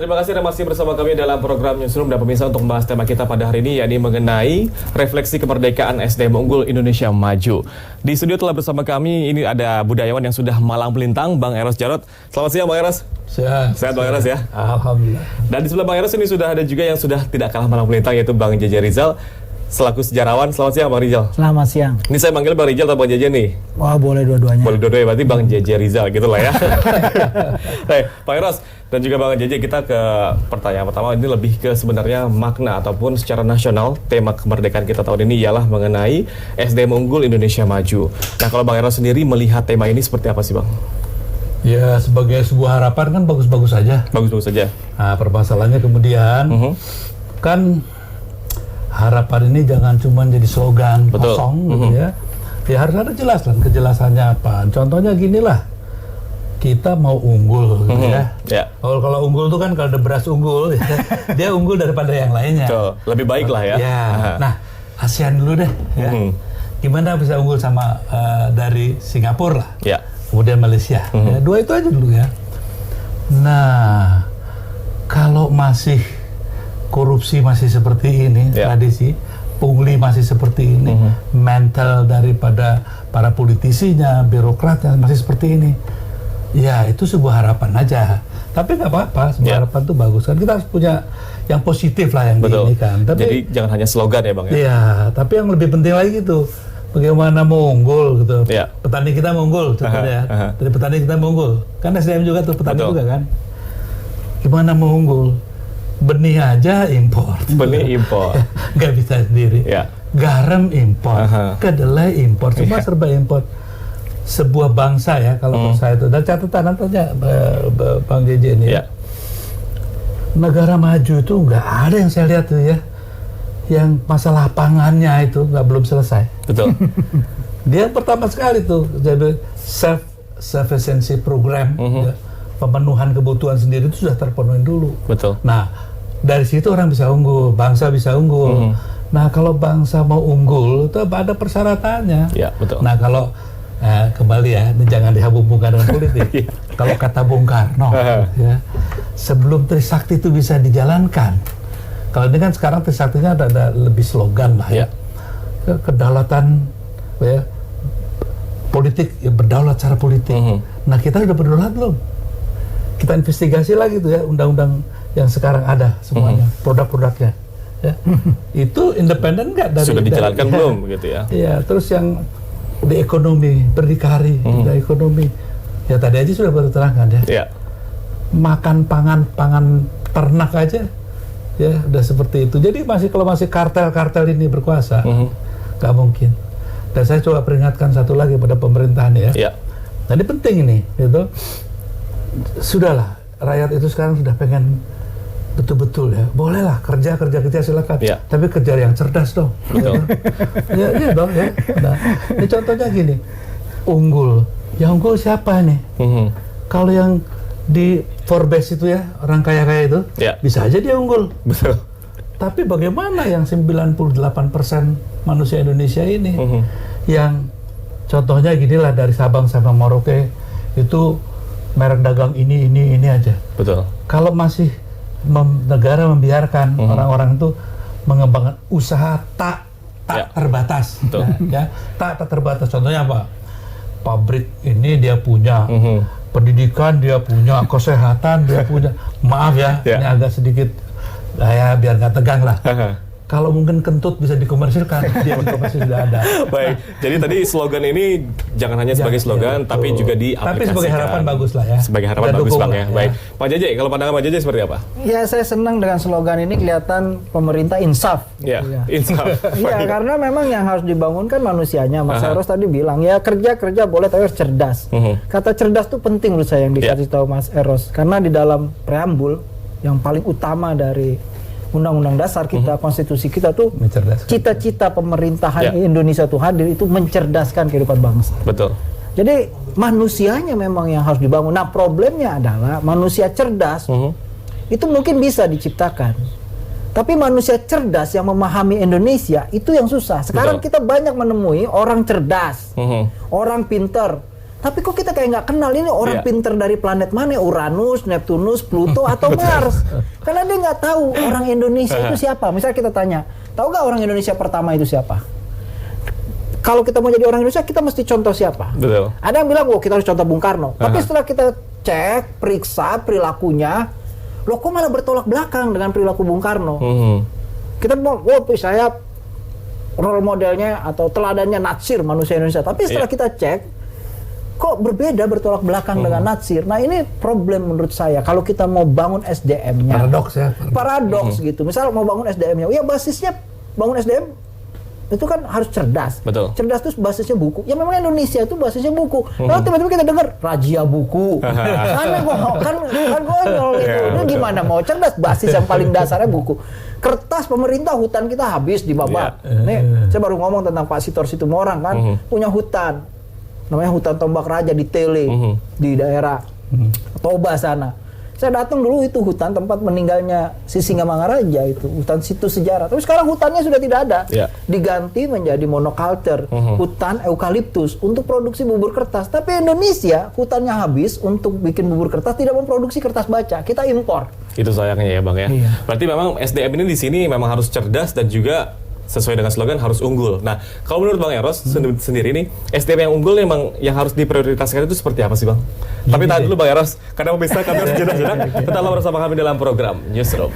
terima kasih Anda masih bersama kami dalam program Newsroom dan pemirsa untuk membahas tema kita pada hari ini, yakni mengenai refleksi kemerdekaan SDM unggul Indonesia Maju. Di studio telah bersama kami, ini ada budayawan yang sudah malang melintang, Bang Eros Jarot. Selamat siang Bang Eros. Sehat Bang Eros ya? Alhamdulillah. Dan di sebelah Bang Eros ini sudah ada juga yang sudah tidak kalah malang melintang, yaitu Bang JJ Rizal, selaku sejarawan. Selamat siang Bang Rizal. Selamat siang. Ini saya manggil Bang Rizal atau Bang JJ nih? Wah, boleh dua-duanya. Boleh dua-duanya, berarti Bang JJ Rizal gitu lah ya. Bang Eros dan juga Bang JJ, kita ke pertanyaan pertama. Ini lebih ke sebenarnya makna ataupun secara nasional tema kemerdekaan kita tahun ini ialah mengenai SDM unggul Indonesia Maju. Nah, kalau Bang Eros sendiri melihat tema ini seperti apa sih Bang? Ya, sebagai sebuah harapan kan bagus-bagus saja. Bagus-bagus saja. Nah, permasalahannya kemudian kan harapan ini jangan cuma jadi slogan kosong gitu ya. Ya harus ada jelas kan kejelasannya apa. Contohnya gini lah, kita mau unggul gitu ya. Kalau unggul tuh kan kalau ada beras unggul, ya, dia unggul daripada yang lainnya. Lebih baik lah ya. Nah, ASEAN dulu deh. Ya. Gimana bisa unggul sama dari Singapura lah. Kemudian Malaysia. Ya, dua itu aja dulu ya. Nah, kalau masih korupsi masih seperti ini, tradisi, pungli masih seperti ini, mental daripada para politisinya, birokratnya masih seperti ini. Ya, itu sebuah harapan aja. Tapi nggak apa-apa, sebuah harapan itu bagus kan. Kita harus punya yang positif lah yang ini kan. Tapi, jadi jangan hanya slogan ya Bang ya? Iya, tapi yang lebih penting lagi gitu, bagaimana mau unggul gitu. Petani kita mau unggul, contohnya. Dari petani kita mau unggul. Kan SDM juga tuh, petani juga kan. Gimana mau unggul? Benih aja impor. Benih impor. Nggak bisa sendiri. Garam impor. Kedelai impor. Semua serba impor. Sebuah bangsa ya, kalau menurut saya itu. Dan catatan nantinya Bang JJ ini. Negara maju itu nggak ada yang saya lihat tuh ya, yang masalah pangannya itu belum selesai. Betul. Dia pertama sekali tuh jadi self-sufficiency program. Pemenuhan kebutuhan sendiri itu sudah terpenuhi dulu. Betul. Nah, dari situ orang bisa unggul, bangsa bisa unggul. Nah, kalau bangsa mau unggul, itu ada persyaratannya. Betul. Nah, kalau kembali ya, ini jangan dihubung-hubungkan dengan politik. Kalau kata Bung Karno, ya, sebelum Trisakti itu bisa dijalankan. Kalau ini kan sekarang Trisaktinya ada lebih slogan lah ya. Kedaulatan ya, politik, ya, berdaulat secara politik. Nah, kita udah berdaulat belum? Kita investigasi lagi tuh ya undang-undang yang sekarang ada semuanya, produk-produknya. Ya. Itu independen nggak dari sudah dijalankan belum begitu ya? Iya, terus yang di ekonomi, berdikari, di ekonomi. Ya tadi aja sudah baru terangkan ya. Makan pangan ternak aja ya udah seperti itu. Jadi kalau masih kartel-kartel ini berkuasa, nggak mungkin. Dan saya coba peringatkan satu lagi pada pemerintahan ya. Nah, ini penting ini, gitu. Sudahlah, rakyat itu sekarang sudah pengen betul-betul ya, bolehlah kerja silakan, tapi kerja yang cerdas dong. Iya dong ya. Nah, ini contohnya gini, yang unggul siapa nih? Kalau yang di Forbes itu ya, orang kaya-kaya itu, bisa aja dia unggul. Betul. Tapi bagaimana yang 98% manusia Indonesia ini, yang contohnya ginilah dari Sabang sampai Merauke itu merek dagang ini aja. Betul. Kalau masih negara membiarkan orang-orang itu mengembangkan usaha tak terbatas, tak terbatas. Contohnya apa? Pabrik ini dia punya, pendidikan dia punya, kesehatan dia punya. Maaf ya, ini agak sedikit ya biar nggak tegang lah. Kalau mungkin kentut bisa dikomersilkan, dia dikomersil sudah ada. Baik, jadi tadi slogan ini jangan hanya sebagai slogan, tapi juga diaplikasikan. Tapi sebagai harapan bagus lah ya. Sebagai harapan bagus Bang ya. Baik, Pak JJ, kalau pandangan Pak JJ seperti apa? Ya, saya senang dengan slogan ini, kelihatan pemerintah insaf. Insaf. Iya, karena memang yang harus dibangun kan manusianya. Mas Eros tadi bilang, ya kerja boleh, tapi harus cerdas. Kata cerdas itu penting menurut saya yang dikasih tahu Mas Eros. Karena di dalam preambul, yang paling utama dari Undang-Undang Dasar kita, konstitusi kita tuh cita-cita pemerintahan Indonesia tuh hadir itu mencerdaskan kehidupan bangsa. Betul. Jadi manusianya memang yang harus dibangun. Nah, problemnya adalah manusia cerdas itu mungkin bisa diciptakan. Tapi manusia cerdas yang memahami Indonesia itu yang susah. Sekarang kita banyak menemui orang cerdas, orang pintar, Tapi kok kita kayak nggak kenal ini orang pinter dari planet mana? Uranus, Neptunus, Pluto, atau Mars? Karena dia nggak tahu orang Indonesia itu siapa. Misalnya kita tanya, tahu nggak orang Indonesia pertama itu siapa? Kalau kita mau jadi orang Indonesia, kita mesti contoh siapa? Betul. Ada yang bilang, kita harus contoh Bung Karno. Tapi setelah kita cek, periksa perilakunya, loh kok malah bertolak belakang dengan perilaku Bung Karno? Kita mau, saya role modelnya atau teladannya Natsir, manusia Indonesia. Tapi setelah kita cek, kok berbeda, bertolak belakang dengan Natsir. Nah ini problem menurut saya. Kalau kita mau bangun SDM-nya. Paradoks ya. Paradoks gitu. Misal mau bangun SDM-nya, ya basisnya bangun SDM, itu kan harus cerdas. Betul. Cerdas itu basisnya buku. Ya memang Indonesia itu basisnya buku. Lalu tiba-tiba kita dengar razia buku. kan konyol gitu. Ini gimana mau cerdas? Basis yang paling dasarnya buku. Kertas pemerintah, hutan kita habis di babak. Nih, saya baru ngomong tentang Pak Sitor Situmorang kan, punya hutan. Namanya hutan Tombak Raja di Tele, di daerah Toba sana. Saya datang dulu itu hutan tempat meninggalnya si Singamangaraja itu, hutan situs sejarah. Tapi sekarang hutannya sudah tidak ada, diganti menjadi monoculture, hutan eukaliptus untuk produksi bubur kertas. Tapi Indonesia hutannya habis untuk bikin bubur kertas, tidak memproduksi kertas baca, kita impor. Itu sayangnya ya Bang ya. Iya. Berarti memang SDM ini di sini memang harus cerdas dan juga sesuai dengan slogan harus unggul. Nah, kalau menurut Bang Eros sendiri ini SDM yang unggul memang yang harus diprioritaskan itu seperti apa sih Bang? Tapi tahan dulu Bang Eros, karena bisa kami harus jeda-jeda. Tetaplah bersama kami dalam program Newsroom.